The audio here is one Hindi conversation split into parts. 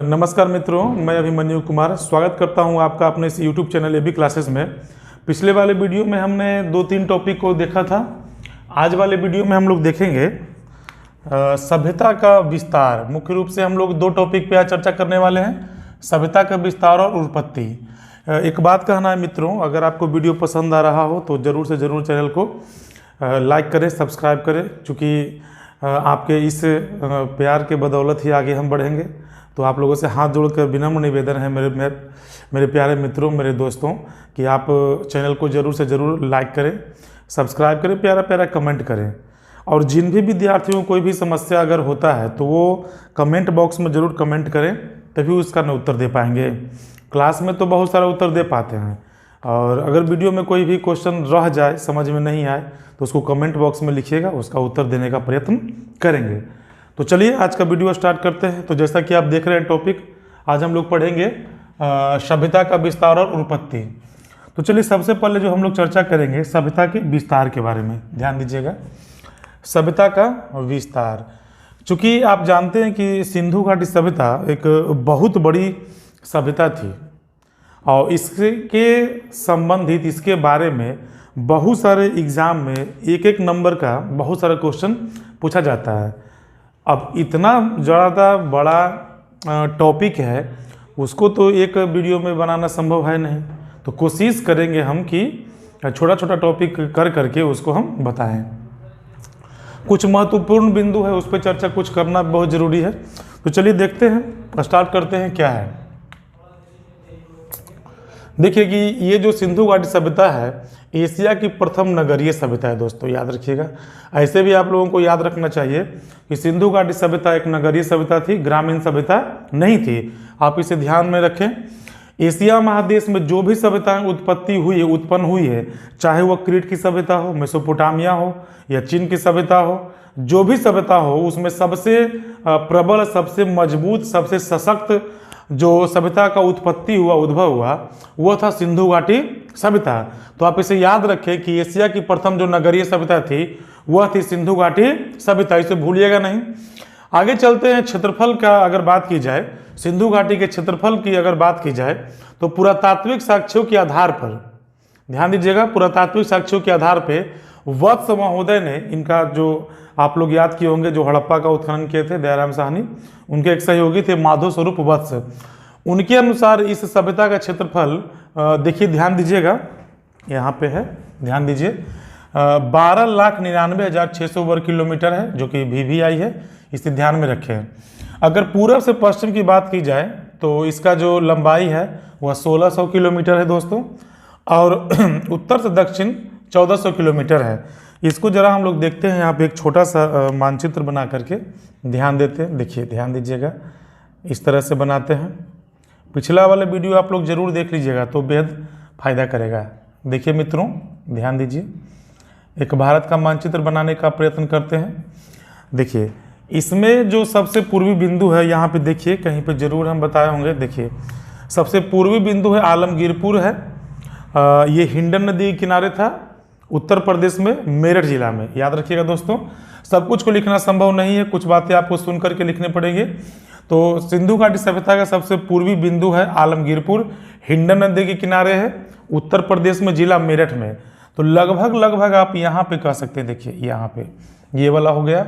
नमस्कार मित्रों, मैं अभिमन्यु कुमार स्वागत करता हूं आपका अपने इस YouTube चैनल एबी क्लासेस में। पिछले वाले वीडियो में हमने 2-3 टॉपिक को देखा था। आज वाले वीडियो में हम लोग देखेंगे सभ्यता का विस्तार। मुख्य रूप से हम लोग 2 टॉपिक पे आज चर्चा करने वाले हैं, सभ्यता का विस्तार और उत्पत्ति। एक बात कहना है मित्रों, अगर आपको वीडियो पसंद आ रहा हो तो ज़रूर से ज़रूर चैनल को लाइक करें, सब्सक्राइब करें, चूँकि आपके इस प्यार के बदौलत ही आगे हम बढ़ेंगे। तो आप लोगों से हाथ जोड़कर विनम्र निवेदन है मेरे प्यारे मित्रों, मेरे दोस्तों, कि आप चैनल को ज़रूर से ज़रूर लाइक करें, सब्सक्राइब करें, प्यारा प्यारा कमेंट करें। और जिन भी विद्यार्थियों को कोई भी समस्या अगर होता है तो वो कमेंट बॉक्स में ज़रूर कमेंट करें, तभी उसका न उत्तर दे पाएंगे। क्लास में तो बहुत सारा उत्तर दे पाते हैं, और अगर वीडियो में कोई भी क्वेश्चन रह जाए, समझ में नहीं आए, तो उसको कमेंट बॉक्स में लिखिएगा, उसका उत्तर देने का प्रयत्न करेंगे। तो चलिए आज का वीडियो स्टार्ट करते हैं। तो जैसा कि आप देख रहे हैं टॉपिक, आज हम लोग पढ़ेंगे सभ्यता का विस्तार और उत्पत्ति। तो चलिए सबसे पहले जो हम लोग चर्चा करेंगे सभ्यता के विस्तार के बारे में। ध्यान दीजिएगा, सभ्यता का विस्तार। चूँकि आप जानते हैं कि सिंधु घाटी सभ्यता एक बहुत बड़ी सभ्यता थी, और इसके संबंधित, इसके बारे में बहुत सारे एग्ज़ाम में एक नंबर का बहुत सारा क्वेश्चन पूछा जाता है। अब इतना ज़्यादा बड़ा टॉपिक है, उसको तो एक वीडियो में बनाना संभव है नहीं। तो कोशिश करेंगे हम कि छोटा छोटा टॉपिक कर करके उसको हम बताएं। कुछ महत्वपूर्ण बिंदु है, उस पर चर्चा कुछ करना बहुत ज़रूरी है। तो चलिए देखते हैं, स्टार्ट करते हैं क्या है। देखिए कि ये जो सिंधु घाटी सभ्यता है, एशिया की प्रथम नगरीय सभ्यता है दोस्तों, याद रखिएगा। ऐसे भी आप लोगों को याद रखना चाहिए कि सिंधु घाटी सभ्यता एक नगरीय सभ्यता थी, ग्रामीण सभ्यता नहीं थी। आप इसे ध्यान में रखें। एशिया महादेश में जो भी सभ्यताएं उत्पन्न हुई है, चाहे वह क्रीट की सभ्यता हो, मेसोपोटामिया हो, या चीन की सभ्यता हो, जो भी सभ्यता हो, उसमें सबसे प्रबल, सबसे मजबूत, सबसे सशक्त जो सभ्यता का उद्भव हुआ वह था सिंधु घाटी सभ्यता। तो आप इसे याद रखें कि एशिया की प्रथम जो नगरीय सभ्यता थी वह थी सिंधु घाटी सभ्यता, इसे भूलिएगा नहीं। आगे चलते हैं। क्षेत्रफल का अगर बात की जाए, सिंधु घाटी के क्षेत्रफल की अगर बात की जाए, तो पुरातात्विक साक्ष्यों के आधार पर, ध्यान दीजिएगा, पुरातात्विक साक्ष्यों के आधार पर वत्स महोदय ने, इनका जो आप लोग याद किए होंगे, जो हड़प्पा का उत्खनन किए थे दयाराम साहनी, उनके एक सहयोगी थे माधव स्वरूप वत्स। उनके अनुसार इस सभ्यता का क्षेत्रफल, देखिए ध्यान दीजिएगा, यहाँ पे है, ध्यान दीजिए, 12,99,600 वर्ग किलोमीटर है, जो कि VVI है, इसे ध्यान में रखें। अगर पूर्व से पश्चिम की बात की जाए तो इसका जो लंबाई है वह 1600 किलोमीटर है दोस्तों, और उत्तर से दक्षिण 1400 किलोमीटर है। इसको जरा हम लोग देखते हैं। यहाँ पे एक छोटा सा मानचित्र बना करके ध्यान देते हैं। देखिए, ध्यान दीजिएगा, इस तरह से बनाते हैं। पिछला वाला वीडियो आप लोग जरूर देख लीजिएगा, तो बेहद फायदा करेगा। देखिए मित्रों, ध्यान दीजिए, एक भारत का मानचित्र बनाने का प्रयत्न करते हैं। देखिए, इसमें जो सबसे पूर्वी बिंदु है, यहाँ पे देखिए, कहीं पे जरूर हम बताए होंगे। देखिए, सबसे पूर्वी बिंदु है आलमगीरपुर है। ये हिंडन नदी के किनारे था, उत्तर प्रदेश में, मेरठ जिला में। याद रखिएगा दोस्तों, सब कुछ को लिखना संभव नहीं है, कुछ बातें आपको सुन करके लिखने पड़ेंगे। तो सिंधु घाटी सभ्यता का सबसे पूर्वी बिंदु है आलमगीरपुर, हिंडन नदी के किनारे है, उत्तर प्रदेश में, जिला मेरठ में। तो लगभग आप यहाँ पे कह सकते हैं। देखिए यहाँ पे ये वाला हो गया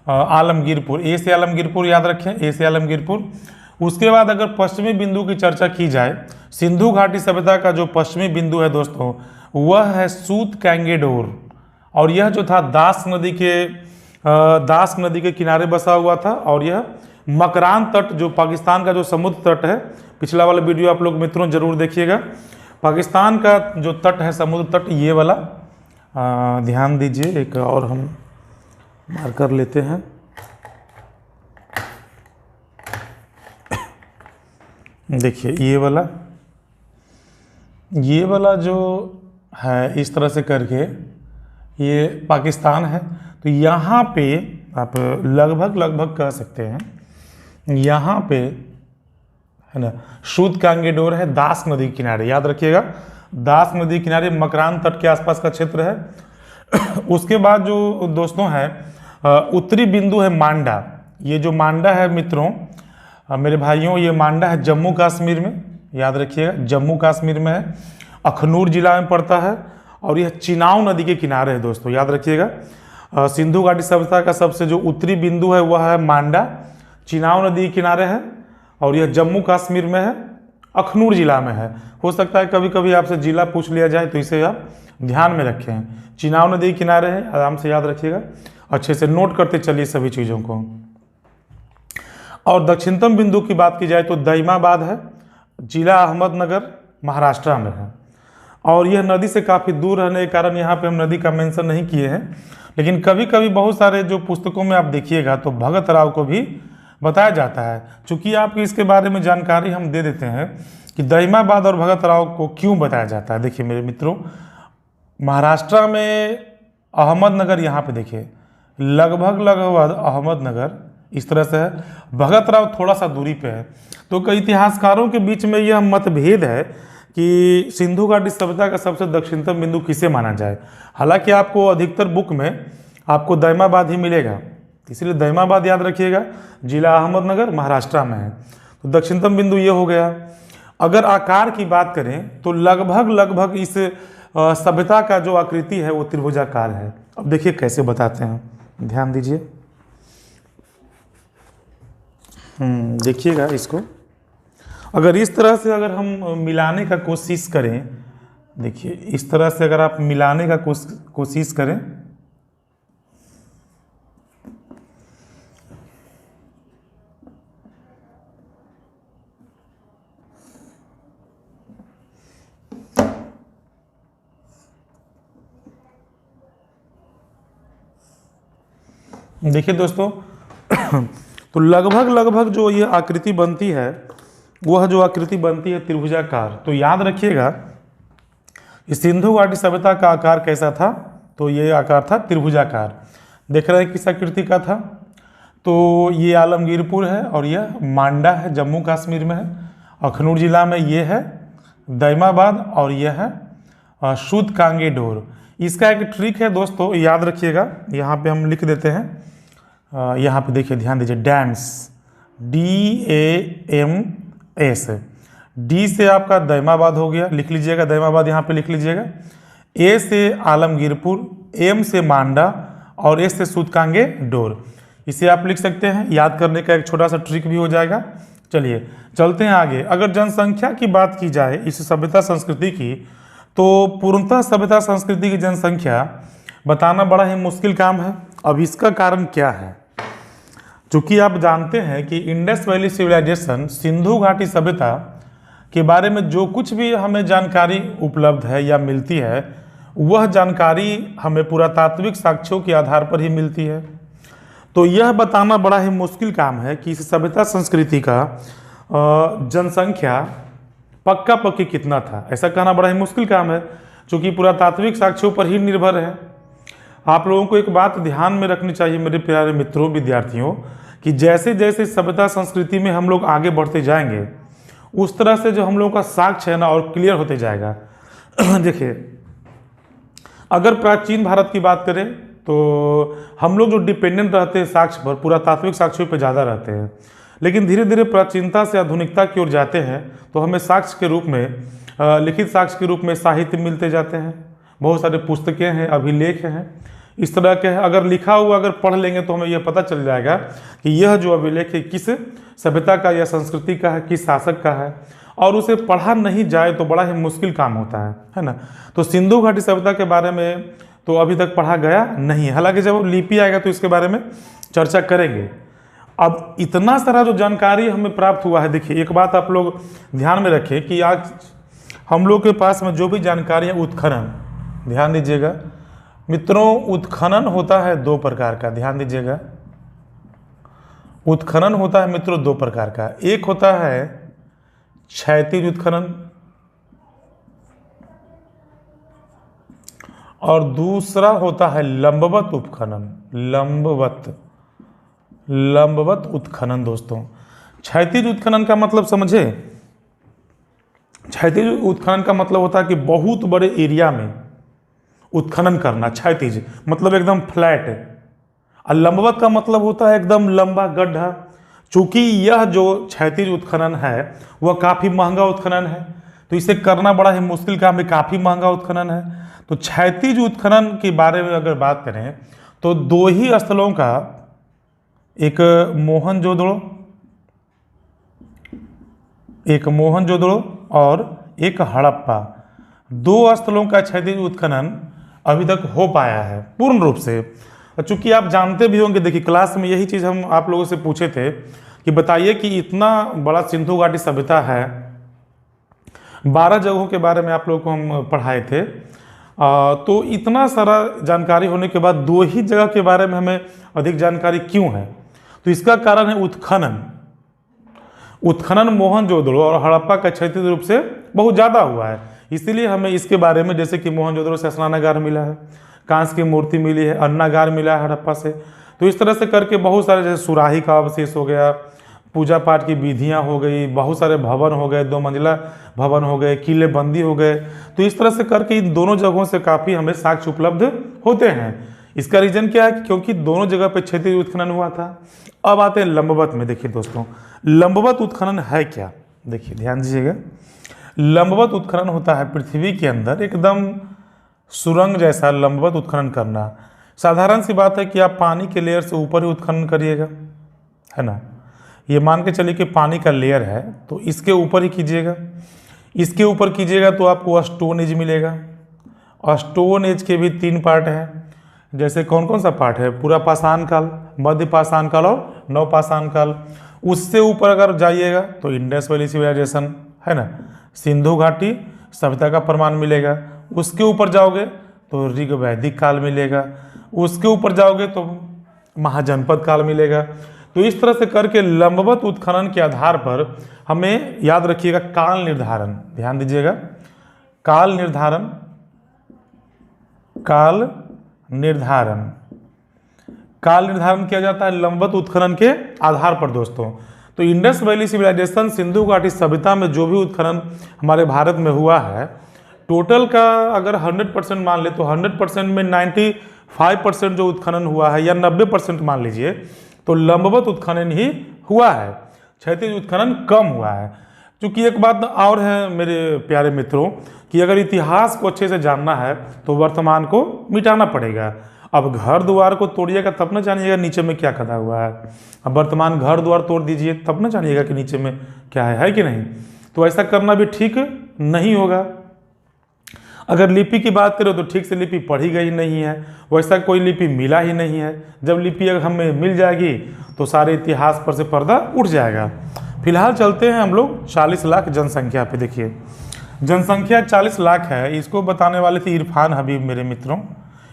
आलमगीरपुर, ए से आलमगीरपुर, याद रखें, ए से आलमगीरपुर। उसके बाद अगर पश्चिमी बिंदु की चर्चा की जाए, सिंधु घाटी सभ्यता का जो पश्चिमी बिंदु है दोस्तों, वह है सूत कैंगेडोर, और यह जो था दास नदी के किनारे बसा हुआ था। और यह मकरान तट, जो पाकिस्तान का जो समुद्र तट है, पिछला वाला वीडियो आप लोग मित्रों जरूर देखिएगा। पाकिस्तान का जो तट है, समुद्र तट, ये वाला, ध्यान दीजिए, एक और हम मार्कर लेते हैं। देखिए ये वाला जो है, इस तरह से करके ये पाकिस्तान है। तो यहाँ पे आप लगभग कह सकते हैं, यहाँ पे है ना, सूत कैंगेडोर है, दास नदी के किनारे, याद रखिएगा, दास नदी किनारे, मकरान तट के आसपास का क्षेत्र है। उसके बाद जो दोस्तों है उत्तरी बिंदु है मांडा। ये जो मांडा है मित्रों, मेरे भाइयों, ये मांडा है जम्मू कश्मीर में, याद रखिएगा जम्मू कश्मीर में है, अखनूर जिला में पड़ता है और यह चिनाव नदी के किनारे है दोस्तों, याद रखिएगा। सिंधु घाटी सभ्यता का सबसे जो उत्तरी बिंदु है वह है मांडा, चिनाव नदी के किनारे है और यह जम्मू कश्मीर में है, अखनूर जिला में है। हो सकता है कभी कभी आपसे जिला पूछ लिया जाए तो इसे आप ध्यान में रखें। चिनाव नदी के किनारे है, आराम से याद रखिएगा, अच्छे से नोट करते चलिए सभी चीज़ों को। और दक्षिणतम बिंदु की बात की जाए तो दईमाबाद है, जिला अहमदनगर महाराष्ट्र में है और यह नदी से काफ़ी दूर रहने के कारण यहाँ पे हम नदी का मेंशन नहीं किए हैं, लेकिन कभी कभी बहुत सारे जो पुस्तकों में आप देखिएगा तो भगत राव को भी बताया जाता है। चूँकि आपको इसके बारे में जानकारी हम दे देते हैं कि दईमाबाद और भगत राव को क्यों बताया जाता है। देखिए मेरे मित्रों, महाराष्ट्र में अहमदनगर यहाँ पे देखिए लगभग अहमदनगर इस तरह से है, भगत राव थोड़ा सा दूरी पे है। तो कई इतिहासकारों के बीच में यह मतभेद है कि सिंधु घाटी सभ्यता का सबसे दक्षिणतम बिंदु किसे माना जाए। हालांकि आपको अधिकतर बुक में आपको दईमाबाद ही मिलेगा, इसलिए दईमाबाद याद रखिएगा, जिला अहमदनगर महाराष्ट्र में है। तो दक्षिणतम बिंदु ये हो गया। अगर आकार की बात करें तो लगभग इस सभ्यता का जो आकृति है वो त्रिभुजाकार है। अब देखिए कैसे बताते हैं, ध्यान दीजिए, देखिएगा इसको। अगर इस तरह से अगर हम मिलाने का कोशिश करें, देखिए इस तरह से अगर आप मिलाने का कोशिश करें देखिए दोस्तों तो लगभग जो ये आकृति बनती है वह जो आकृति बनती है त्रिभुजाकार। तो याद रखिएगा इस सिंधु घाटी सभ्यता का आकार कैसा था, तो ये आकार था त्रिभुजाकार। देख रहे हैं किस आकृति का था, तो ये आलमगीरपुर है और यह मांडा है, जम्मू कश्मीर में है, अखनूर जिला में ये है दईमाबाद और यह है सूदकांगेडोर। इसका एक ट्रिक है दोस्तों, याद रखिएगा, यहाँ पे हम लिख देते हैं, यहाँ पे देखिए ध्यान दीजिए, डैम्स, DAMS, डी से आपका दईमाबाद हो गया, लिख लीजिएगा दईमाबाद, यहाँ पे लिख लीजिएगा, ए से आलमगीरपुर, M से मांडा और S से सूदकांगेडोर। इसे आप लिख सकते हैं, याद करने का एक छोटा सा ट्रिक भी हो जाएगा। चलिए चलते हैं आगे। अगर जनसंख्या की बात की जाए इस सभ्यता संस्कृति की, तो पूर्णतः सभ्यता संस्कृति की जनसंख्या बताना बड़ा ही मुश्किल काम है। अब इसका कारण क्या है, चूँकि आप जानते हैं कि इंडस वैली सिविलाइजेशन, सिंधु घाटी सभ्यता के बारे में जो कुछ भी हमें जानकारी उपलब्ध है या मिलती है वह जानकारी हमें पुरातात्विक साक्ष्यों के आधार पर ही मिलती है। तो यह बताना बड़ा ही मुश्किल काम है कि इस सभ्यता संस्कृति का जनसंख्या पक्का पक्की कितना था, ऐसा कहना बड़ा ही मुश्किल काम है, चूँकि पुरातात्विक साक्ष्यों पर ही निर्भर है। आप लोगों को एक बात ध्यान में रखनी चाहिए मेरे प्यारे मित्रों, विद्यार्थियों, कि जैसे जैसे सभ्यता संस्कृति में हम लोग आगे बढ़ते जाएंगे उस तरह से जो हम लोगों का साक्ष्य है ना और क्लियर होते जाएगा। देखिए अगर प्राचीन भारत की बात करें तो हम लोग जो डिपेंडेंट रहते हैं साक्ष्य पर, पुरातात्विक साक्ष्यों पर ज़्यादा रहते हैं, लेकिन धीरे धीरे प्राचीनता से आधुनिकता की ओर जाते हैं तो हमें साक्ष्य के रूप में, लिखित साक्ष्य के रूप में साहित्य मिलते जाते हैं, बहुत सारे पुस्तकें हैं, अभिलेख हैं, इस तरह के हैं। अगर लिखा हुआ अगर पढ़ लेंगे तो हमें यह पता चल जाएगा कि यह जो अभिलेख है किस सभ्यता का या संस्कृति का है, किस शासक का है, और उसे पढ़ा नहीं जाए तो बड़ा ही मुश्किल काम होता है ना। तो सिंधु घाटी सभ्यता के बारे में तो अभी तक पढ़ा गया नहीं है, हालांकि जब लिपि आएगा तो इसके बारे में चर्चा करेंगे। अब इतना सारा जो जानकारी हमें प्राप्त हुआ है, देखिए एक बात आप लोग ध्यान में रखें कि आज हम लोग के पास में जो भी जानकारी है उत्खनन, ध्यान दीजिएगा मित्रों, उत्खनन होता है दो प्रकार का, ध्यान दीजिएगा, उत्खनन होता है मित्रों दो प्रकार का। एक होता है क्षैतिज उत्खनन और दूसरा होता है लंबवत उत्खनन। लंबवत उत्खनन दोस्तों, क्षैतिज उत्खनन का मतलब समझे, क्षैतिज उत्खनन का मतलब होता है कि बहुत बड़े एरिया में उत्खनन करना, क्षैतिज मतलब एकदम फ्लैट, और लंबवत का मतलब होता है एकदम लंबा गड्ढा, चूंकि यह जो क्षैतिज उत्खनन है वह काफ़ी महंगा उत्खनन है, तो इसे करना बड़ा ही मुश्किल काम है, काफ़ी महंगा उत्खनन है। तो क्षैतिज उत्खनन के बारे में अगर बात करें तो दो ही स्थलों का, एक मोहनजोदड़ो और एक हड़प्पा, दो स्थलों का क्षैतिज उत्खनन अभी तक हो पाया है पूर्ण रूप से। चूंकि आप जानते भी होंगे, देखिए क्लास में यही चीज़ हम आप लोगों से पूछे थे कि बताइए कि इतना बड़ा सिंधु घाटी सभ्यता है, 12 जगहों के बारे में आप लोगों को हम पढ़ाए थे, तो इतना सारा जानकारी होने के बाद दो ही जगह के बारे में हमें अधिक जानकारी क्यों है? तो इसका कारण है उत्खनन मोहनजोदड़ो और हड़प्पा का क्षैतिज रूप से बहुत ज़्यादा हुआ है, इसीलिए हमें इसके बारे में, जैसे कि मोहनजोदड़ो से स्नानागार मिला है, कांस्य की मूर्ति मिली है, अन्नागार मिला है हड़प्पा से, तो इस तरह से करके बहुत सारे, जैसे सुराही का अवशेष हो गया, पूजा पाठ की विधियां हो गई, बहुत सारे भवन हो गए, 2 मंजिला भवन हो गए, किले बंदी हो गए, तो इस तरह से करके इन दोनों जगहों से काफ़ी हमें साक्ष्य उपलब्ध होते हैं। इसका रीजन क्या है? क्योंकि दोनों जगह पे क्षैतिज उत्खनन हुआ था। अब आते हैं लंबवत में। देखिए दोस्तों, लंबवत उत्खनन है क्या? देखिए ध्यान दीजिएगा, लंबवत उत्खनन होता है पृथ्वी के अंदर एकदम सुरंग जैसा लंबवत उत्खनन करना। साधारण सी बात है कि आप पानी के लेयर से ऊपर ही उत्खनन करिएगा, है ना। ये मान के चलिए कि पानी का लेयर है तो इसके ऊपर ही कीजिएगा, इसके ऊपर कीजिएगा तो आपको स्टोन एज मिलेगा। स्टोन एज के भी 3 पार्ट हैं, जैसे कौन कौन सा पार्ट है? पूरा पाषाण काल, मध्य पाषाण काल और नवपाषाण काल। उससे ऊपर अगर जाइएगा तो इंडस वैली सिविलाइजेशन, है ना, सिंधु घाटी सभ्यता का प्रमाण मिलेगा। उसके ऊपर जाओगे तो ऋग वैदिक काल मिलेगा, उसके ऊपर जाओगे तो महाजनपद काल मिलेगा। तो इस तरह से करके लंबवत उत्खनन के आधार पर हमें याद रखिएगा काल निर्धारण, ध्यान दीजिएगा, काल निर्धारण किया जाता है लंबवत उत्खनन के आधार पर दोस्तों। तो इंडस वैली सिविलाइजेशन, सिंधु घाटी सभ्यता में जो भी उत्खनन हमारे भारत में हुआ है, टोटल का अगर 100% मान ले तो 100% में 95% जो उत्खनन हुआ है, या 90% मान लीजिए, तो लंबवत उत्खनन ही हुआ है, क्षैतिज उत्खनन कम हुआ है। क्योंकि एक बात और है मेरे प्यारे मित्रों, कि अगर इतिहास को अच्छे से जानना है तो वर्तमान को मिटाना पड़ेगा। अब घर द्वार को तोड़िएगा तब न जानिएगा नीचे में क्या खड़ा हुआ है। अब वर्तमान घर द्वार तोड़ दीजिए तब न जानिएगा कि नीचे में क्या है कि नहीं। तो ऐसा करना भी ठीक नहीं होगा। अगर लिपि की बात करें तो ठीक से लिपि पढ़ी गई नहीं है, वैसा कोई लिपि मिला ही नहीं है। जब लिपि अगर हमें मिल जाएगी तो सारे इतिहास पर से पर्दा उठ जाएगा। फिलहाल चलते हैं हम लोग 40 लाख जनसंख्या पे। देखिए जनसंख्या 40 लाख है, इसको बताने वाले थे इरफान हबीब मेरे मित्रों।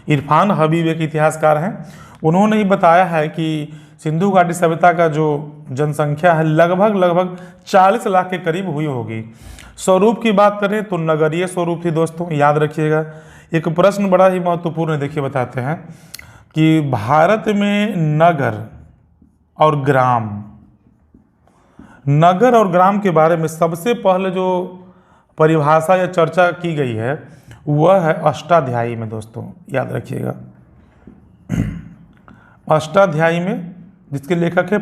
इरफान हबीब एक इतिहासकार हैं, उन्होंने ही बताया है कि सिंधु घाटी सभ्यता का जो जनसंख्या है लगभग 40 लाख के करीब हुई होगी। स्वरूप की बात करें तो नगरीय स्वरूप थी दोस्तों, याद रखिएगा। एक प्रश्न बड़ा ही महत्वपूर्ण है, देखिए बताते हैं कि भारत में नगर और ग्राम के बारे में सबसे पहले जो परिभाषा या चर्चा की गई है वह है अष्टाध्यायी में दोस्तों, याद रखिएगा। अष्टाध्यायी में जिसके लेखक है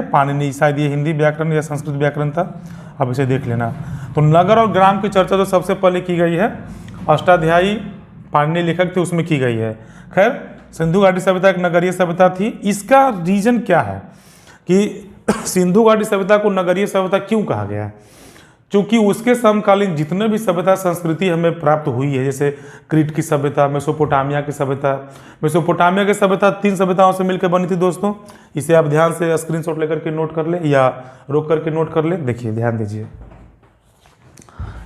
पाणिनि, शायद ये हिंदी व्याकरण या संस्कृत व्याकरण था, अब इसे देख लेना। तो नगर और ग्राम की चर्चा जो सबसे पहले की गई है, अष्टाध्यायी पाणिनि लेखक थे उसमें की गई है। खैर सिंधु घाटी सभ्यता एक नगरीय सभ्यता थी। इसका रीजन क्या है कि सिंधु घाटी सभ्यता को नगरीय सभ्यता क्यों कहा गया? क्योंकि उसके समकालीन जितने भी सभ्यता संस्कृति हमें प्राप्त हुई है, जैसे क्रीट की सभ्यता, मेसोपोटामिया की सभ्यता। मेसोपोटामिया की सभ्यता 3 सभ्यताओं से मिलकर बनी थी दोस्तों। इसे आप ध्यान से स्क्रीनशॉट लेकर के नोट कर ले या रोक करके नोट कर ले। देखिए ध्यान दीजिए,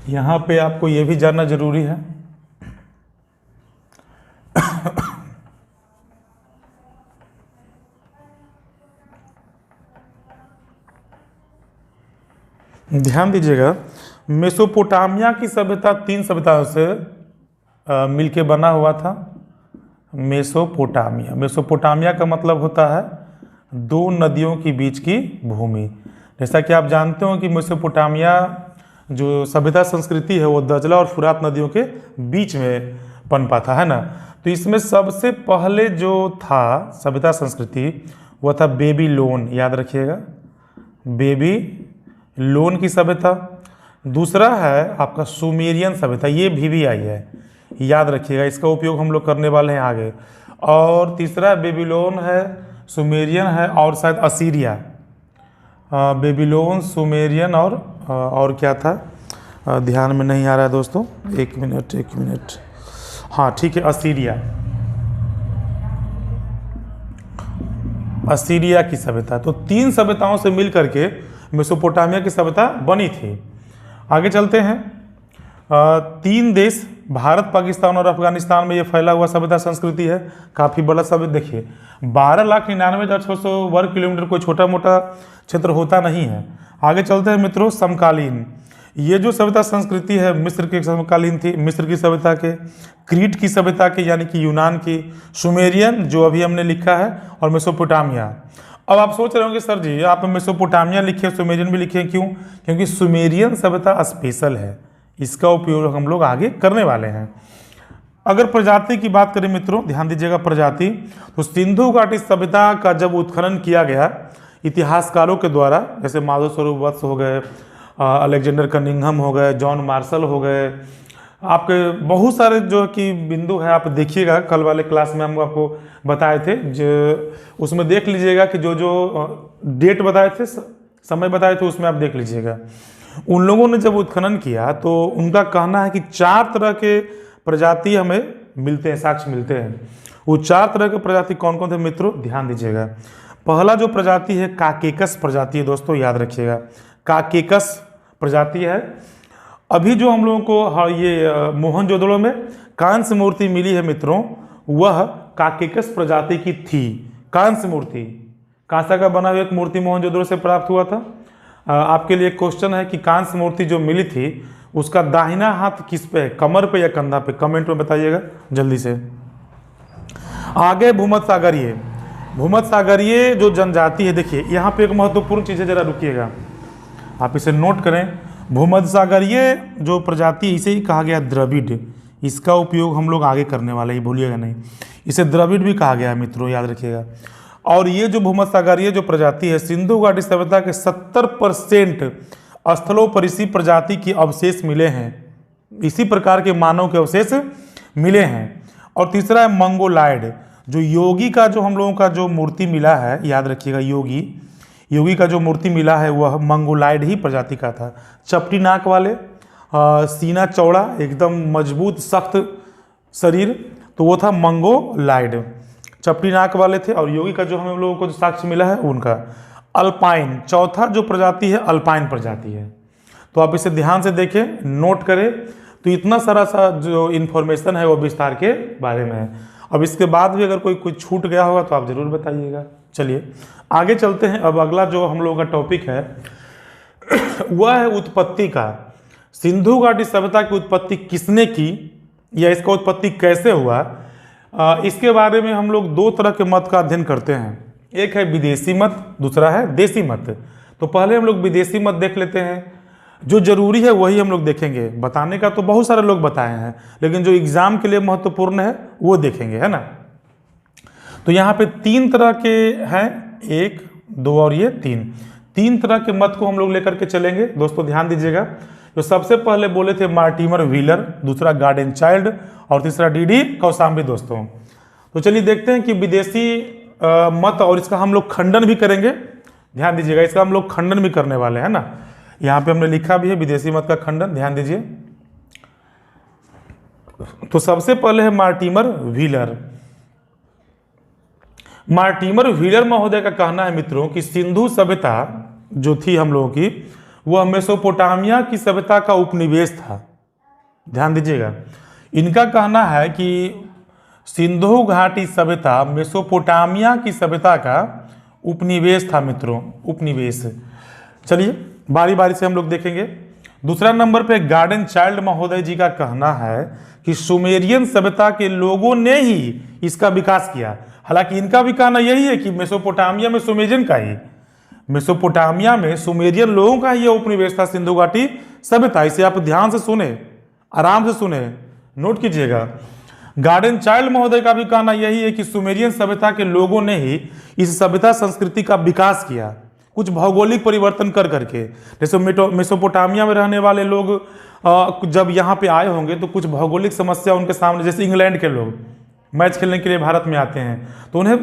यहाँ पे आपको ये भी जानना जरूरी है ध्यान दीजिएगा, मेसोपोटामिया की सभ्यता 3 सभ्यताओं से मिलके बना हुआ था। मेसोपोटामिया का मतलब होता है 2 नदियों के बीच की भूमि। जैसा कि आप जानते हो कि मेसोपोटामिया जो सभ्यता संस्कृति है वो दजला और फुरात नदियों के बीच में पनपा था, है ना। तो इसमें सबसे पहले जो था सभ्यता संस्कृति वह था बेबीलोन, याद रखिएगा, बेबीलोन की सभ्यता। दूसरा है आपका सुमेरियन सभ्यता, ये VVI है, याद रखिएगा, इसका उपयोग हम लोग करने वाले हैं आगे। और तीसरा बेबीलोन है, सुमेरियन है, और शायद असीरिया। बेबीलोन, सुमेरियन और क्या था, ध्यान में नहीं आ रहा है दोस्तों, एक मिनट, हाँ ठीक है, असीरिया की सभ्यता। तो 3 सभ्यताओं से मिल करके मेसोपोटामिया की सभ्यता बनी थी। आगे चलते हैं। 3 देश, भारत, पाकिस्तान और अफगानिस्तान में ये फैला हुआ सभ्यता संस्कृति है, काफ़ी बड़ा सभ्यता। देखिए 12,99,600 वर्ग किलोमीटर कोई छोटा मोटा क्षेत्र होता नहीं है। आगे चलते हैं मित्रों। समकालीन, ये जो सभ्यता संस्कृति है मिस्र के समकालीन थी, मिस्र की सभ्यता के, क्रीट की सभ्यता के यानी कि यूनान की, सुमेरियन जो अभी हमने लिखा है, और मेसोपोटामिया। अब आप सोच रहे होंगे सर जी आप मेसोपोटामिया लिखे, सुमेरियन भी लिखे, क्यों? क्योंकि सुमेरियन सभ्यता स्पेशल है, इसका उपयोग हम लोग आगे करने वाले हैं। अगर प्रजाति की बात करें मित्रों, ध्यान दीजिएगा प्रजाति, तो सिंधु घाटी सभ्यता का जब उत्खनन किया गया इतिहासकारों के द्वारा, जैसे माधव स्वरूप वत्स हो गए, अलेक्जेंडर कनिंघम हो गए, जॉन मार्शल हो गए, आपके बहुत सारे जो कि बिंदु है, आप देखिएगा, कल वाले क्लास में हम आपको बताए थे, जो उसमें देख लीजिएगा कि जो डेट बताए थे, समय बताए थे, उसमें आप देख लीजिएगा। उन लोगों ने जब उत्खनन किया तो उनका कहना है कि 4 तरह के प्रजाति हमें मिलते हैं, साक्ष्य मिलते हैं। वो 4 तरह के प्रजाति कौन कौन थे मित्रों, ध्यान दीजिएगा। पहला जो प्रजाति है काकेकस प्रजाति है दोस्तों, याद रखिएगा, काकेकस प्रजाति है। अभी जो हम लोगों को ये मोहनजोदड़ो में कांस्य मूर्ति मिली है मित्रों, वह काकेकस प्रजाति की थी। कांस्य मूर्ति, कांसा का बना हुआ एक मूर्ति मोहनजोदड़ो से प्राप्त हुआ था। आपके लिए क्वेश्चन है कि कांस्य मूर्ति जो मिली थी उसका दाहिना हाथ किस पे है, कमर पे या कंधा पे, कमेंट में बताइएगा जल्दी से। आगे भूमध्यसागरीय, भूमध्यसागरीय जो जनजाति है, देखिए यहाँ पे एक महत्वपूर्ण चीज़ है, जरा रुकिएगा, आप इसे नोट करें। भूमध्यसागरीय जो प्रजाति, इसे ही कहा गया द्रविड़, इसका उपयोग हम लोग आगे करने वाले हैं, भूलिएगा नहीं, इसे द्रविड़ भी कहा गया है मित्रों, याद रखिएगा। और ये जो भूमध्यसागरीय जो प्रजाति है, सिंधु घाटी सभ्यता के 70% स्थलों पर इसी प्रजाति के अवशेष मिले हैं, इसी प्रकार के मानव के अवशेष मिले हैं। और तीसरा है मंगोलाइड, जो योगी का जो हम लोगों का जो मूर्ति मिला है, याद रखिएगा, योगी का जो मूर्ति मिला है वह मंगोलाइड ही प्रजाति का था। चपटी नाक वाले, सीना चौड़ा, एकदम मजबूत सख्त शरीर, तो वो था मंगोलाइड, चपटी नाक वाले थे। और योगी का जो हम लोगों को जो साक्ष्य मिला है उनका अल्पाइन, चौथा जो प्रजाति है अल्पाइन प्रजाति है। तो आप इसे ध्यान से देखें, नोट करें, तो इतना सारा सा जो इन्फॉर्मेशन है वो विस्तार के बारे में है। अब इसके बाद भी अगर कोई छूट गया होगा तो आप जरूर बताइएगा। चलिए आगे चलते हैं। अब अगला जो हम लोगों का टॉपिक है वह है उत्पत्ति का। सिंधु घाटी सभ्यता की उत्पत्ति किसने की या इसका उत्पत्ति कैसे हुआ, इसके बारे में हम लोग 2 तरह के मत का अध्ययन करते हैं। एक है विदेशी मत, दूसरा है देसी मत। तो पहले हम लोग विदेशी मत देख लेते हैं, जो जरूरी है वही हम लोग देखेंगे। बताने का तो बहुत सारे लोग बताए हैं, लेकिन जो एग्जाम के लिए महत्वपूर्ण है वो देखेंगे, है ना। तो यहाँ पे 3 तरह के हैं, 1, 2 और ये 3 तरह के मत को हम लोग लेकर के चलेंगे। दोस्तों ध्यान दीजिएगा, जो सबसे पहले बोले थे मार्टिमर व्हीलर, दूसरा गार्डन चाइल्ड और तीसरा डीडी कौशाम्बी दोस्तों। तो चलिए देखते हैं कि विदेशी मत, और इसका हम लोग खंडन भी करेंगे। ध्यान दीजिएगा, इसका हम लोग खंडन भी करने वाले हैं ना। यहाँ पे हमने लिखा भी है विदेशी मत का खंडन, ध्यान दीजिए। तो सबसे पहले है मार्टिमर व्हीलर। मार्टिमर व्हीलर महोदय का कहना है मित्रों कि सिंधु सभ्यता जो थी हम लोगों की, वह मेसोपोटामिया की सभ्यता का उपनिवेश था। ध्यान दीजिएगा, इनका कहना है कि सिंधु घाटी सभ्यता मेसोपोटामिया की सभ्यता का उपनिवेश था मित्रों, उपनिवेश। चलिए बारी बारी से हम लोग देखेंगे। दूसरा नंबर पे गार्डन चाइल्ड महोदय जी का कहना है कि सुमेरियन सभ्यता के लोगों ने ही इसका विकास किया। हालांकि इनका भी कहना यही है कि मेसोपोटामिया में सुमेरियन का ही, मेसोपोटामिया में सुमेरियन लोगों का ही उपनिवेश था सिंधु घाटी सभ्यता। इसे आप ध्यान से सुने, आराम से सुने, नोट कीजिएगा। गार्डन चाइल्ड महोदय का भी कहना यही है कि सुमेरियन सभ्यता के लोगों ने ही इस सभ्यता संस्कृति का विकास किया, कुछ भौगोलिक परिवर्तन कर करके। जैसे मेसोपोटामिया में रहने वाले लोग जब यहाँ पे आए होंगे तो कुछ भौगोलिक समस्या उनके सामने, जैसे इंग्लैंड के लोग मैच खेलने के लिए भारत में आते हैं तो उन्हें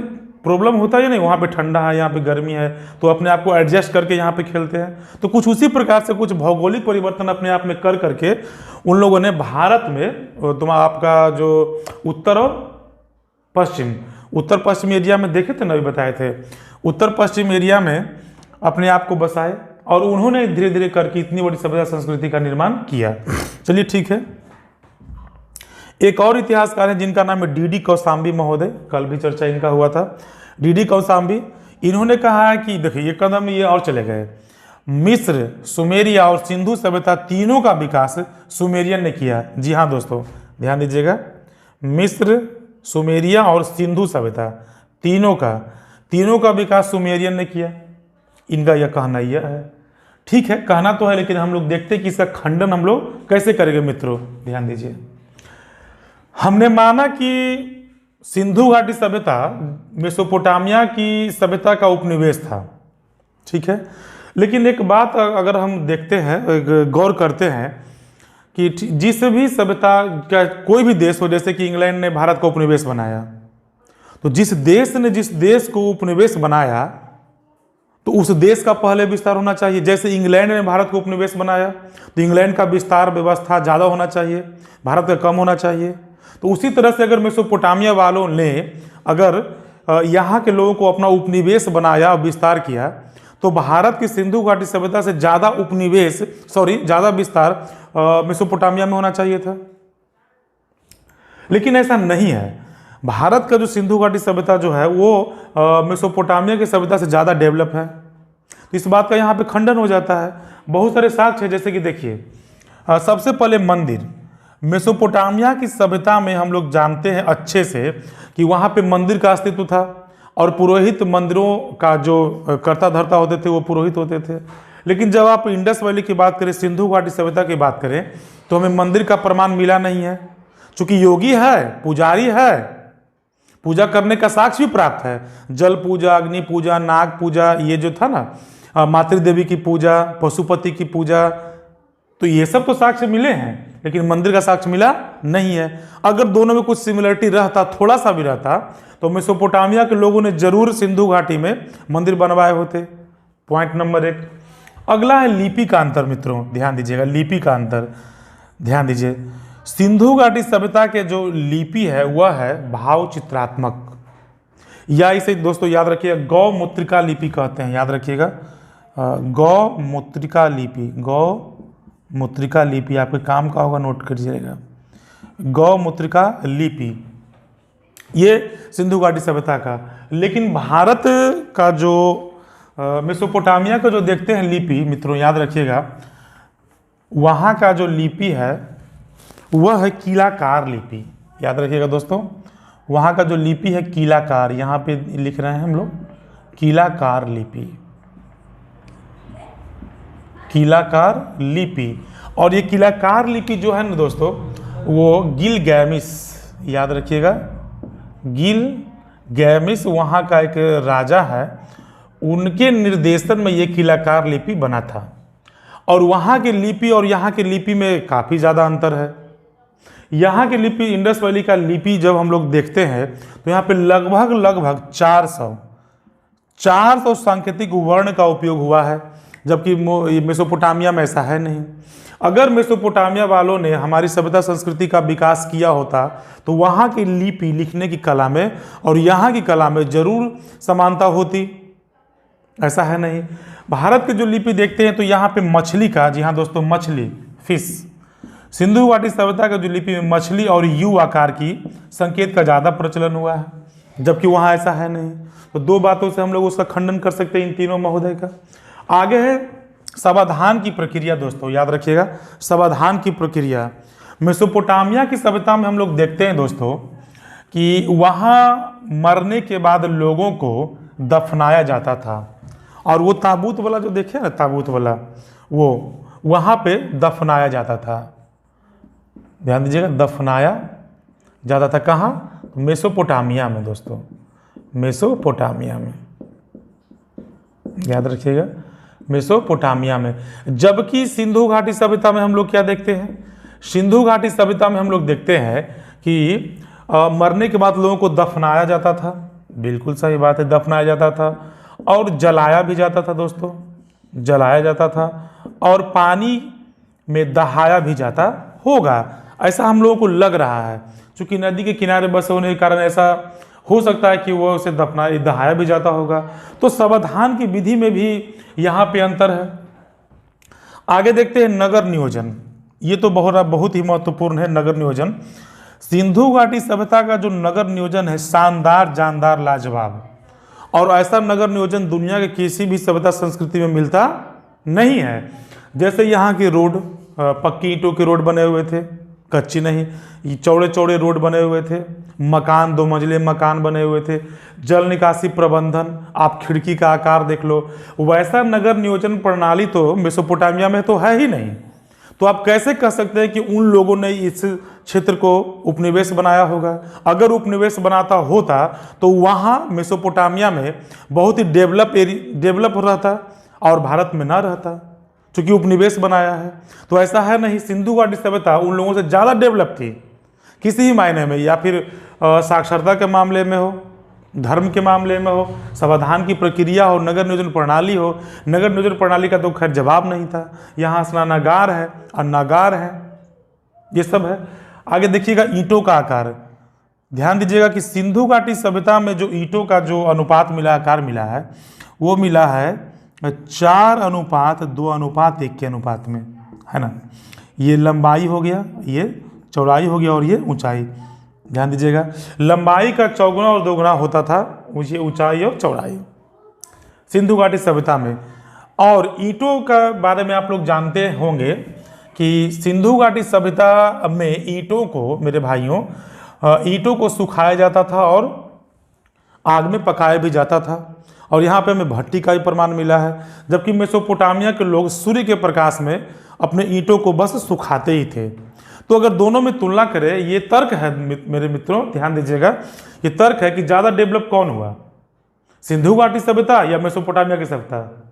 प्रॉब्लम होता है या नहीं, वहाँ पे ठंडा है, यहाँ पे गर्मी है, तो अपने आप को एडजस्ट करके यहाँ पे खेलते हैं। तो कुछ उसी प्रकार से कुछ भौगोलिक परिवर्तन अपने आप में कर करके उन लोगों ने भारत में आपका जो उत्तर पश्चिम एरिया में देखे थे ना, अभी बताए थे, उत्तर पश्चिम एरिया में अपने आप को बसाए और उन्होंने धीरे धीरे करके इतनी बड़ी सभ्यता संस्कृति का निर्माण किया। चलिए ठीक है। एक और इतिहासकार हैं जिनका नाम है डी कौशाम्बी महोदय, कल भी चर्चा इनका हुआ था। डी कौशाम्बी, इन्होंने कहा है कि देखिए ये कदम ये और चले गए, मिस्र, सुमेरिया और सिंधु सभ्यता तीनों का विकास सुमेरियन ने किया। जी हाँ दोस्तों, ध्यान दीजिएगा, मिस्र, सुमेरिया और सिंधु सभ्यता तीनों का विकास सुमेरियन ने किया। इनका यह कहना यह है। ठीक है, कहना तो है, लेकिन हम लोग देखते हैं कि इसका खंडन हम लोग कैसे करेंगे। मित्रों ध्यान दीजिए, हमने माना कि सिंधु घाटी सभ्यता मेसोपोटामिया की सभ्यता का उपनिवेश था, ठीक है। लेकिन एक बात अगर हम देखते हैं, गौर करते हैं कि जिस भी सभ्यता का कोई भी देश हो, जैसे कि इंग्लैंड ने भारत का उपनिवेश बनाया, तो जिस देश को उपनिवेश बनाया तो उस देश का पहले विस्तार होना चाहिए। जैसे इंग्लैंड ने भारत को उपनिवेश बनाया तो इंग्लैंड का विस्तार व्यवस्था ज़्यादा होना चाहिए, भारत का कम होना चाहिए। तो उसी तरह से अगर मेसोपोटामिया वालों ने अगर यहाँ के लोगों को अपना उपनिवेश बनाया, विस्तार किया, तो भारत की सिंधु घाटी सभ्यता से ज़्यादा विस्तार मेसोपोटामिया में होना चाहिए था। लेकिन ऐसा नहीं है। भारत का जो सिंधु घाटी सभ्यता जो है वो मेसोपोटामिया की सभ्यता से ज़्यादा डेवलप है। तो इस बात का यहाँ पे खंडन हो जाता है। बहुत सारे साक्ष्य है, जैसे कि देखिए, सबसे पहले मंदिर, मेसोपोटामिया की सभ्यता में हम लोग जानते हैं अच्छे से कि वहाँ पे मंदिर का अस्तित्व था और पुरोहित मंदिरों का जो कर्ता धर्ता होते थे वो पुरोहित होते थे। लेकिन जब आप इंडस वैली की बात करें, सिंधु घाटी सभ्यता की बात करें, तो हमें मंदिर का प्रमाण मिला नहीं है। चूँकि योगी है, पुजारी है, पूजा करने का साक्ष्य भी प्राप्त है, जल पूजा, अग्नि पूजा, नाग पूजा, ये जो था ना, मातृदेवी की पूजा, पशुपति की पूजा, तो ये सब तो साक्ष्य मिले हैं, लेकिन मंदिर का साक्ष्य मिला नहीं है। अगर दोनों में कुछ सिमिलरिटी रहता, थोड़ा सा भी रहता, तो मेसोपोटामिया के लोगों ने जरूर सिंधु घाटी में मंदिर बनवाए होते। Point number 1। अगला है लिपि का अंतर। मित्रों ध्यान दीजिएगा, लिपि का अंतर ध्यान दीजिए। सिंधु घाटी सभ्यता के जो लिपि है वह है भाव चित्रात्मक, या इसे दोस्तों याद रखिएगा गौमुत्रिका लिपि कहते हैं, याद रखिएगा, गौमुत्रिका लिपि। गौमुत्रिका लिपि आपके काम का होगा, नोट करिएगा, गौमुत्रिका लिपि, ये सिंधु घाटी सभ्यता का। लेकिन भारत का जो मेसोपोटामिया का जो देखते हैं लिपि, मित्रों याद रखिएगा, वहाँ का जो लिपि है वह है कीलाकार लिपि। याद रखिएगा दोस्तों, वहाँ का जो लिपि है कीलाकार, यहाँ पे लिख रहे हैं हम लोग कीलाकार लिपि, कीलाकार लिपि। और ये कीलाकार लिपि जो है ना दोस्तों, वो गिलगैमिस, याद रखिएगा, गिलगैमिस वहाँ का एक राजा है, उनके निर्देशन में ये कीलाकार लिपि बना था। और वहाँ की लिपि और यहाँ की लिपि में काफ़ी ज़्यादा अंतर है। यहाँ की लिपि, इंडस वैली का लिपि जब हम लोग देखते हैं तो यहाँ पे लगभग 400 सांकेतिक वर्ण का उपयोग हुआ है, जबकि मेसोपोटामिया में ऐसा है नहीं। अगर मेसोपोटामिया वालों ने हमारी सभ्यता संस्कृति का विकास किया होता तो वहाँ की लिपि लिखने की कला में और यहाँ की कला में जरूर समानता होती, ऐसा है नहीं। भारत की जो लिपि देखते हैं तो यहाँ पे मछली का, जी हाँ दोस्तों, मछली, फिश। सिंधु घाटी सभ्यता का जो लिपि में मछली और यू आकार की संकेत का ज़्यादा प्रचलन हुआ है, जबकि वहाँ ऐसा है नहीं। तो दो बातों से हम लोग उसका खंडन कर सकते हैं, इन तीनों महोदय का। आगे है समाधान की प्रक्रिया। दोस्तों याद रखिएगा, समाधान की प्रक्रिया। मेसोपोटामिया की सभ्यता में हम लोग देखते हैं दोस्तों कि वहाँ मरने के बाद लोगों को दफनाया जाता था, और वो ताबूत वाला जो देखे ना, ताबूत वाला, वो वहाँ पे दफनाया जाता था। ध्यान दीजिएगा, दफनाया ज़्यादा था कहाँ? मेसोपोटामिया में दोस्तों, मेसोपोटामिया में, याद रखिएगा, मेसोपोटामिया में। जबकि सिंधु घाटी सभ्यता में हम लोग क्या देखते हैं? सिंधु घाटी सभ्यता में हम लोग देखते हैं कि मरने के बाद लोगों को दफनाया जाता था, बिल्कुल सही बात है, दफनाया जाता था, और जलाया भी जाता था दोस्तों, जलाया जाता था, और पानी में दहाया भी जाता होगा, ऐसा हम लोगों को लग रहा है। क्योंकि नदी के किनारे बसे होने के कारण ऐसा हो सकता है कि वो उसे दहाया भी जाता होगा। तो संविधान की विधि में भी यहाँ पे अंतर है। आगे देखते हैं नगर नियोजन, ये तो बहुत ही महत्वपूर्ण है नगर नियोजन। सिंधु घाटी सभ्यता का जो नगर नियोजन है शानदार, जानदार, लाजवाब, और ऐसा नगर नियोजन दुनिया के किसी भी सभ्यता संस्कृति में मिलता नहीं है। जैसे यहाँ की रोड, पक्की ईंटों के रोड बने हुए थे, कच्ची नहीं, चौड़े चौड़े रोड बने हुए थे, मकान 2 मंजिले मकान बने हुए थे, जल निकासी प्रबंधन, आप खिड़की का आकार देख लो, वैसा नगर नियोजन प्रणाली तो मेसोपोटामिया में तो है ही नहीं। तो आप कैसे कह सकते हैं कि उन लोगों ने इस क्षेत्र को उपनिवेश बनाया होगा? अगर उपनिवेश बनाता होता तो वहाँ मेसोपोटामिया में बहुत ही डेवलप हो रहता और भारत में ना रहता, क्योंकि उपनिवेश बनाया है। तो ऐसा है नहीं, सिंधु घाटी सभ्यता उन लोगों से ज़्यादा डेवलप थी किसी ही मायने में, या फिर साक्षरता के मामले में हो, धर्म के मामले में हो, संविधान की प्रक्रिया हो, नगर नियोजन प्रणाली हो। नगर नियोजन प्रणाली का तो खैर जवाब नहीं था। यहाँ स्नानागार है, अन्नागार है, ये सब है। आगे देखिएगा ईंटों का आकार, ध्यान दीजिएगा कि सिंधु घाटी सभ्यता में जो ईंटों का जो अनुपात मिला, आकार मिला है, वो मिला है 4:2:1 के अनुपात में, है ना। ये लंबाई हो गया, ये चौड़ाई हो गया, और ये ऊंचाई। ध्यान दीजिएगा, लंबाई का 4 गुना और 2 गुना होता था ये ऊंचाई और चौड़ाई सिंधु घाटी सभ्यता में। और ईंटों का बारे में आप लोग जानते होंगे कि सिंधु घाटी सभ्यता में ईंटों को, मेरे भाइयों, ईंटों को सुखाया जाता था और आग में पकाया भी जाता था। और यहाँ पे हमें भट्टी का भी प्रमाण मिला है। जबकि मेसोपोटामिया के लोग सूर्य के प्रकाश में अपने ईंटों को बस सुखाते ही थे। तो अगर दोनों में तुलना करें, ये तर्क है मेरे मित्रों, ध्यान दीजिएगा, ये तर्क है कि ज़्यादा डेवलप कौन हुआ, सिंधु घाटी सभ्यता या मेसोपोटामिया की सभ्यता?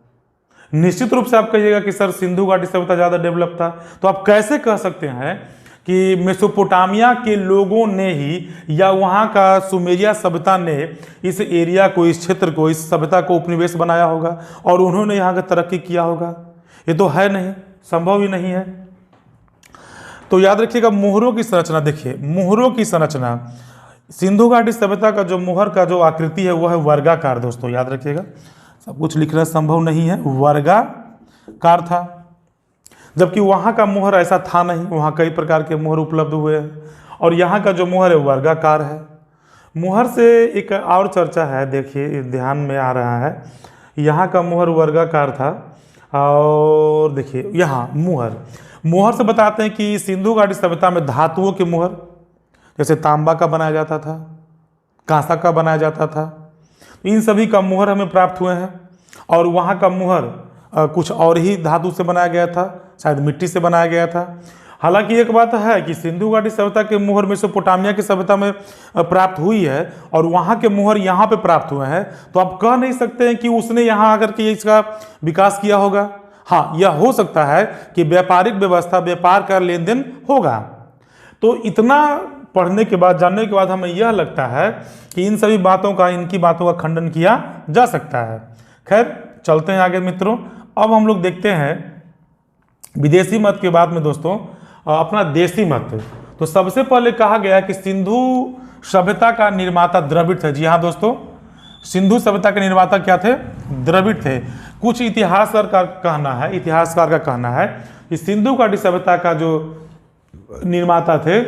निश्चित रूप से आप कहिएगा कि सर सिंधु घाटी सभ्यता ज़्यादा डेवलप था। तो आप कैसे कह सकते हैं कि मेसोपोटामिया के लोगों ने ही या वहाँ का सुमेरिया सभ्यता ने इस एरिया को, इस क्षेत्र को, इस सभ्यता को उपनिवेश बनाया होगा और उन्होंने यहाँ का तरक्की किया होगा? ये तो है नहीं, संभव ही नहीं है। तो याद रखिएगा मुहरों की संरचना देखिए, मुहरों की संरचना, सिंधु घाटी सभ्यता का जो मुहर का जो आकृति है वो है वर्गाकार। दोस्तों याद रखिएगा, सब कुछ लिखना संभव नहीं है, वर्गाकार था। जबकि वहाँ का मुहर ऐसा था नहीं, वहाँ कई प्रकार के मुहर उपलब्ध हुए हैं, और यहाँ का जो मुहर है वर्गाकार है। मुहर से एक और चर्चा है, देखिए ध्यान में आ रहा है, यहाँ का मुहर वर्गाकार था। और देखिए यहाँ मुहर से बताते हैं कि सिंधु घाटी सभ्यता में धातुओं के मुहर, जैसे तांबा का बनाया जाता था, कांसा का बनाया जाता था, इन सभी का मुहर हमें प्राप्त हुए हैं। और वहाँ का मुहर कुछ और ही धातु से बनाया गया था, शायद मिट्टी से बनाया गया था। हालांकि एक बात है कि सिंधु घाटी सभ्यता के मुहर मेसोपोटामिया की सभ्यता में प्राप्त हुई है और वहाँ के मुहर यहाँ पे प्राप्त हुए हैं, तो आप कह नहीं सकते हैं कि उसने यहाँ आकर के इसका विकास किया होगा। हाँ, यह हो सकता है कि व्यापारिक व्यवस्था, व्यापार का लेन देन होगा। तो इतना पढ़ने के बाद, जानने के बाद हमें यह लगता है कि इन सभी बातों का, इनकी बातों का खंडन किया जा सकता है। खैर चलते हैं आगे मित्रों। अब हम लोग देखते हैं विदेशी मत के बाद में दोस्तों अपना देसी मत। तो सबसे पहले कहा गया कि सिंधु सभ्यता का निर्माता द्रविड़ थे। जी हाँ दोस्तों, सिंधु सभ्यता के निर्माता क्या थे? द्रविड़ थे। कुछ इतिहासकार का कहना है कि सिंधु घाटी सभ्यता का जो निर्माता थे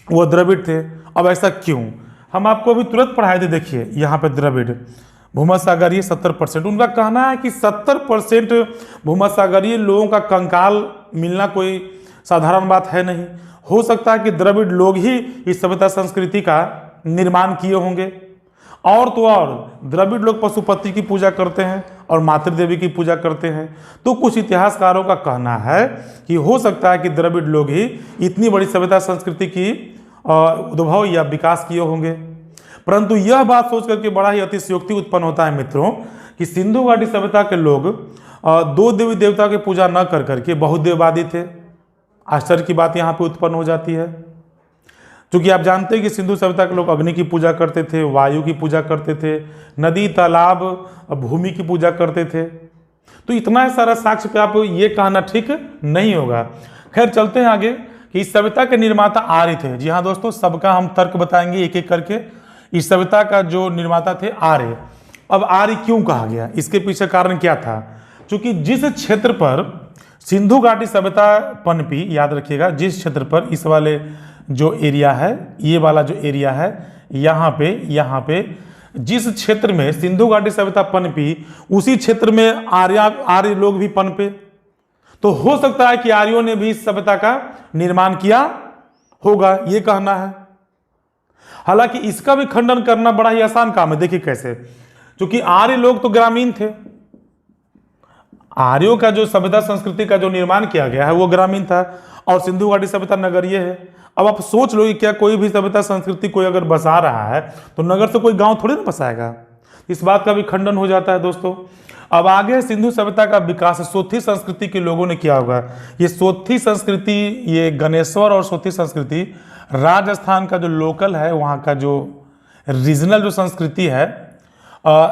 वो द्रविड़ थे। अब ऐसा क्यों? हम आपको अभी तुरंत पढ़ाए थे, देखिए यहाँ पे द्रविड़ भूमध्यसागरीय 70%। उनका कहना है कि 70% भूमध्यसागरीय लोगों का कंकाल मिलना कोई साधारण बात है नहीं। हो सकता है कि द्रविड़ लोग ही इस सभ्यता संस्कृति का निर्माण किए होंगे। और तो और द्रविड़ लोग पशुपति की पूजा करते हैं और मातृदेवी की पूजा करते हैं। तो कुछ इतिहासकारों का कहना है कि हो सकता है कि द्रविड़ लोग ही इतनी बड़ी सभ्यता संस्कृति की उद्भव या विकास किए होंगे। परंतु यह बात सोच करके बड़ा ही अतिशयोक्ति उत्पन्न होता है मित्रों कि सिंधु घाटी सभ्यता के लोग दो देवी देवता की पूजा न कर करके बहुदेववादी थे। आश्चर्य की बात यहाँ पे उत्पन्न हो जाती है, क्योंकि आप जानते हैं कि सिंधु सभ्यता के लोग अग्नि की पूजा करते थे, वायु की पूजा करते थे, नदी तालाब भूमि की पूजा करते थे। तो इतना सारा साक्ष्य पे आप ये कहना ठीक नहीं होगा। खैर चलते हैं आगे कि इस सभ्यता के निर्माता आर्य थे। जी हाँ दोस्तों, सबका हम तर्क बताएंगे एक एक करके। इस सभ्यता का जो निर्माता थे आर्य। अब आर्य क्यों कहा गया, इसके पीछे कारण क्या था? क्योंकि जिस क्षेत्र पर सिंधु घाटी सभ्यता पनपी, याद रखिएगा, जिस क्षेत्र पर इस वाले जो एरिया है, ये वाला जो एरिया है, यहाँ पे जिस क्षेत्र में सिंधु घाटी सभ्यता पनपी, उसी क्षेत्र में आर्य लोग भी पनपे। तो हो सकता है कि आर्यों ने भी इस सभ्यता का निर्माण किया होगा, ये कहना है। हालांकि इसका भी खंडन करना बड़ा ही आसान काम है। देखिए कैसे, क्योंकि आर्य लोग तो ग्रामीण थे। आर्यों का जो सभ्यता संस्कृति का जो निर्माण किया गया है वो ग्रामीण था, और सिंधु घाटी सभ्यता नगरीय है। अब आप सोच लो कि क्या कोई भी सभ्यता संस्कृति कोई अगर बसा रहा है तो नगर से कोई गांव थोड़ी ना बसाएगा। इस बात का भी खंडन हो जाता है दोस्तों। अब आगे सिंधु सभ्यता का विकास सोथी संस्कृति के लोगों ने किया होगा। ये सोथी संस्कृति, ये गणेश्वर और सोथी संस्कृति राजस्थान का जो लोकल है, वहाँ का जो रीजनल जो संस्कृति है,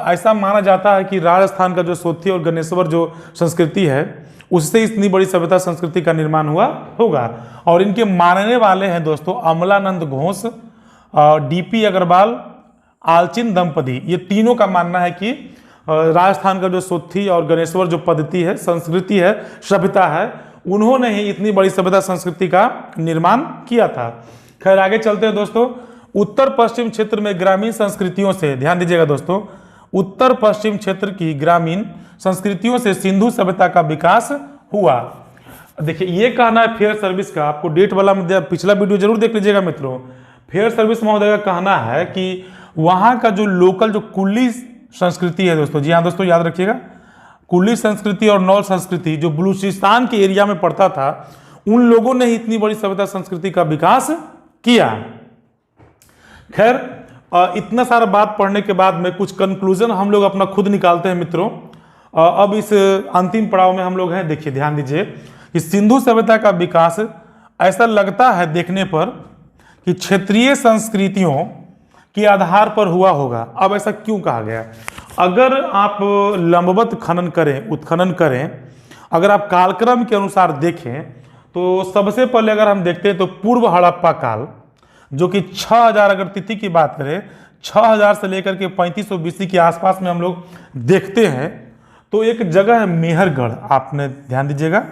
ऐसा माना जाता है कि राजस्थान का जो सोथी और गणेश्वर जो संस्कृति है, उससे इतनी बड़ी सभ्यता संस्कृति का निर्माण हुआ होगा। और इनके मानने वाले हैं दोस्तों अमलानंद घोष, डीपी अग्रवाल, आलचिन दंपति। ये तीनों का मानना है कि राजस्थान का जो सोथी और गणेश्वर जो पद्धति है, संस्कृति है, सभ्यता है, उन्होंने ही इतनी बड़ी सभ्यता संस्कृति का निर्माण किया था। खैर आगे चलते हैं दोस्तों। उत्तर पश्चिम क्षेत्र में ग्रामीण संस्कृतियों से, ध्यान दीजिएगा दोस्तों, उत्तर पश्चिम क्षेत्र की ग्रामीण संस्कृतियों से सिंधु सभ्यता का विकास हुआ। देखिए ये कहना है फेयर सर्विस का, आपको डेट वाला पिछला वीडियो जरूर देख लीजिएगा मित्रों। फेयर सर्विस महोदय का कहना है कि वहाँ का जो लोकल जो कुल्ली संस्कृति है दोस्तों, जी हाँ दोस्तों याद रखिएगा, कुल्ली संस्कृति और नौल संस्कृति जो बलूचिस्तान के एरिया में पड़ता था, उन लोगों ने ही इतनी बड़ी सभ्यता संस्कृति का विकास किया। खैर इतना सारा बात पढ़ने के बाद में कुछ कंक्लूजन हम लोग अपना खुद निकालते हैं मित्रों। अब इस अंतिम पड़ाव में हम लोग हैं। देखिए ध्यान दीजिए कि सिंधु सभ्यता का विकास ऐसा लगता है देखने पर कि क्षेत्रीय संस्कृतियों के आधार पर हुआ होगा। अब ऐसा क्यों कहा गया? अगर आप लंबवत खनन करें, उत्खनन करें, अगर आप कालक्रम के अनुसार देखें तो सबसे पहले अगर हम देखते हैं तो पूर्व हड़प्पा काल, जो कि 6000 अगर तिथि की बात करें, 6000 से लेकर के 3500 BC के आसपास में हम लोग देखते हैं। तो एक जगह है मेहरगढ़, आपने ध्यान दीजिएगा,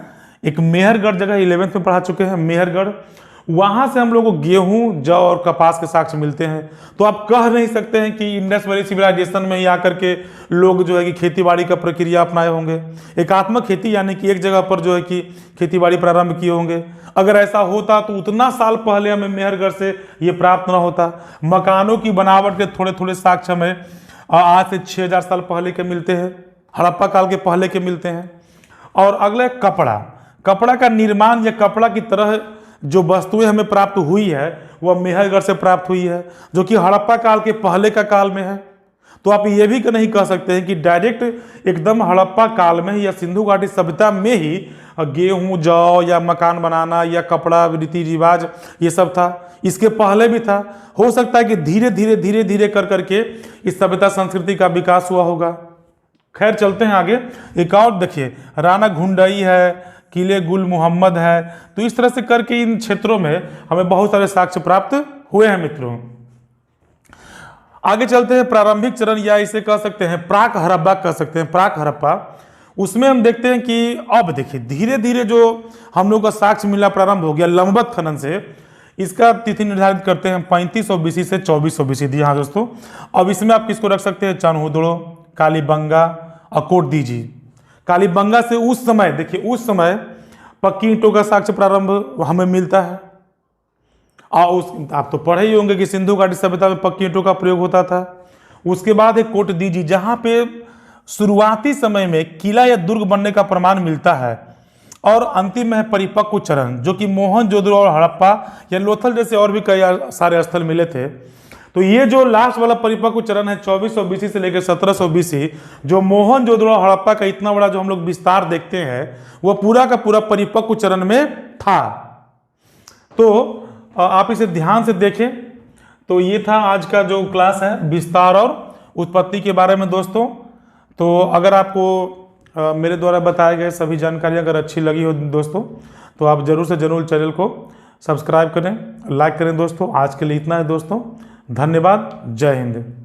एक मेहरगढ़ जगह 11th में पढ़ा चुके हैं, मेहरगढ़। वहां से हम लोग को गेहूं, जौ और कपास के साक्ष्य मिलते हैं। तो आप कह नहीं सकते हैं कि इंडस वैली सिविलाइजेशन में ही आकर के लोग जो है कि खेतीबाड़ी का प्रक्रिया अपनाए होंगे, एकात्मक खेती, यानी कि एक जगह पर जो है कि खेतीबाड़ी प्रारंभ किए होंगे। अगर ऐसा होता तो उतना साल पहले हमें मेहरगढ़ से ये प्राप्त न होता। मकानों की बनावट के थोड़े थोड़े साक्ष्य हमें आज से 6000 साल पहले के मिलते हैं, हड़प्पा काल के पहले के मिलते हैं। और अगले कपड़ा, कपड़ा का निर्माण या कपड़ा की तरह जो वस्तुएं हमें प्राप्त हुई है वह मेहरगढ़ से प्राप्त हुई है, जो कि हड़प्पा काल के पहले का काल में है। तो आप ये भी नहीं कह सकते हैं कि डायरेक्ट एकदम हड़प्पा काल में ही या सिंधु घाटी सभ्यता में ही गेहूं, जौ या मकान बनाना या कपड़ा, रीति रिवाज ये सब था। इसके पहले भी था। हो सकता है कि धीरे धीरे कर करके इस सभ्यता संस्कृति का विकास हुआ होगा। खैर चलते हैं आगे। एक और देखिए, राणा घुंडई है, किले गुल मोहम्मद है। तो इस तरह से करके इन क्षेत्रों में हमें बहुत सारे साक्ष्य प्राप्त हुए हैं मित्रों। आगे चलते हैं। प्रारंभिक चरण या इसे कह सकते हैं प्राक हड़प्पा, कह सकते हैं प्राक हड़प्पा। उसमें हम देखते हैं कि अब देखिए धीरे धीरे जो हम लोग का साक्ष्य मिलना प्रारंभ हो गया लंबवत खनन से। इसका तिथि निर्धारित करते हैं 3500 BC से 2400 BC। जी हाँ दोस्तों। अब इसमें आप किसको रख सकते हैं? चनहुदड़ो, कालीबंगा, अकोटदीजी। कालीबंगा से उस समय देखिए, उस समय पक्की ईंटों का साक्ष्य प्रारंभ हमें मिलता है। आप तो पढ़े ही होंगे कि सिंधु घाटी सभ्यता में पक्की ईंटों का प्रयोग होता था। उसके बाद एक कोटदीजी, जहां पे शुरुआती समय में किला या दुर्ग बनने का प्रमाण मिलता है। और अंतिम है परिपक्व चरण, जो कि मोहनजोदड़ो और हड़प्पा या लोथल जैसे और भी कई सारे स्थल मिले थे। तो ये जो लास्ट वाला परिपक्व चरण है 2400 BC से लेकर 1700 BC, जो मोहनजोदड़ो और हड़प्पा का इतना बड़ा जो हम लोग विस्तार देखते हैं, वो पूरा का पूरा परिपक्व चरण में था। तो आप इसे ध्यान से देखें। तो ये था आज का जो क्लास है विस्तार और उत्पत्ति के बारे में दोस्तों। तो अगर आपको मेरे द्वारा बताए गए सभी जानकारी अगर अच्छी लगी हो दोस्तों, तो आप जरूर से जरूर चैनल को सब्सक्राइब करें, लाइक करें दोस्तों। आज के लिए इतना है दोस्तों, धन्यवाद, जय हिंद।